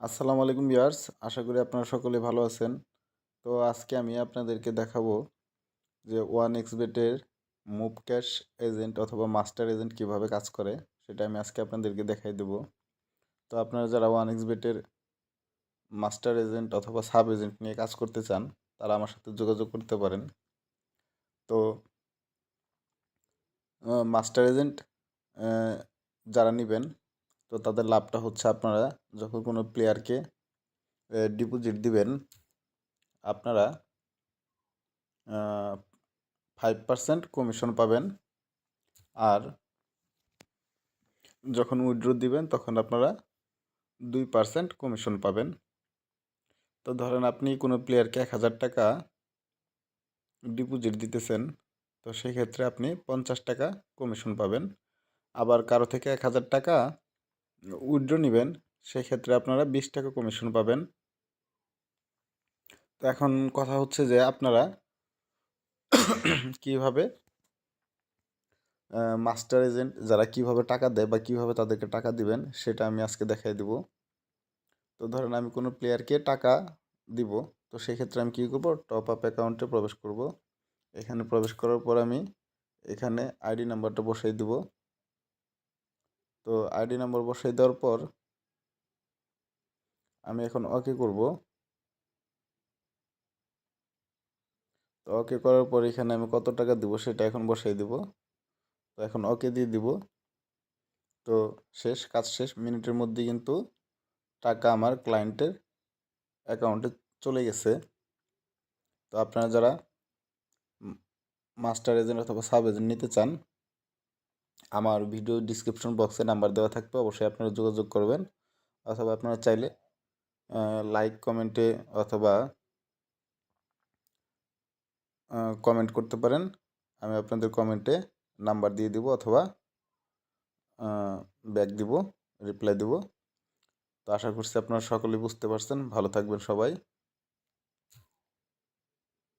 আসসালামু আলাইকুম ভিউয়ার্স, আশা করি আপনারা সকলে ভালো আছেন। তো আজকে আমি আপনাদেরকে দেখাবো যে ওয়ান এক্সবেটের মুভ ক্যাশ এজেন্ট অথবা মাস্টার এজেন্ট কিভাবে কাজ করে, সেটা আমি আজকে আপনাদেরকে দেখাই দেব। তো আপনারা যারা ওয়ান এক্সবেটের মাস্টার এজেন্ট অথবা সাব এজেন্ট নিয়ে কাজ করতে চান, তারা আমার সাথে যোগাযোগ করতে পারেন। তো মাস্টার এজেন্ট যারা নেবেন, তো তাদের লাভটা হচ্ছে আপনারা যখন কোনো প্লেয়ারকে ডিপোজিট দিবেন, আপনারা 5% কমিশন পাবেন। আর যখন উইথড্র দিবেন তখন আপনারা 2% কমিশন পাবেন। তো ধরেন আপনি কোনো প্লেয়ারকে 1000 টাকা ডিপোজিট দিতেছেন, তো সেক্ষেত্রে আপনি 50 টাকা কমিশন পাবেন। আবার কারো থেকে 1000 টাকা উইথড্র নেবেন, সেক্ষেত্রে আপনারা 20 টাকা কমিশন পাবেন। তো এখন কথা হচ্ছে যে আপনারা কিভাবে মাস্টার এজেন্ট যারা কিভাবে টাকা দেয় বা কিভাবে তাদেরকে টাকা দিবেন, সেটা আমি আজকে দেখাই দেব। তো ধরেন আমি কোনো প্লেয়ারকে টাকা দিব, তো সেক্ষেত্রে আমি কী করবো, টপ আপ অ্যাকাউন্টে প্রবেশ করব। এখানে প্রবেশ করার পর আমি এখানে আইডি নাম্বারটা বসাই দিব। তো আইডি নাম্বার বসাই দেওয়ার পর আমি এখন ওকে করব। তো ওকে করার পর এখানে আমি কত টাকা দিব সেটা এখন বসাই দিব। তো এখন ওকে দিয়ে দিব। তো শেষ, কাজ শেষ, মিনিটের মধ্যে কিন্তু টাকা আমার ক্লায়েন্টের অ্যাকাউন্টে চলে গেছে। তো আপনারা যারা মাস্টার এজেন্ট অথবা সাব এজেন্ট নিতে চান, আমার ভিডিও ডিসক্রিপশন বক্সে নাম্বার দেওয়া থাকবে, অবশ্যই আপনারা যোগাযোগ করবেন। অথবা আপনারা চাইলে লাইক কমেন্টে অথবা কমেন্ট করতে পারেন। আমি আপনাদের কমেন্টে নাম্বার দিয়ে দিব অথবা ব্যাক দিব, রিপ্লাই দিব। তো আশা করছি আপনারা সকলেই বুঝতে পারছেন। ভালো থাকবেন সবাই।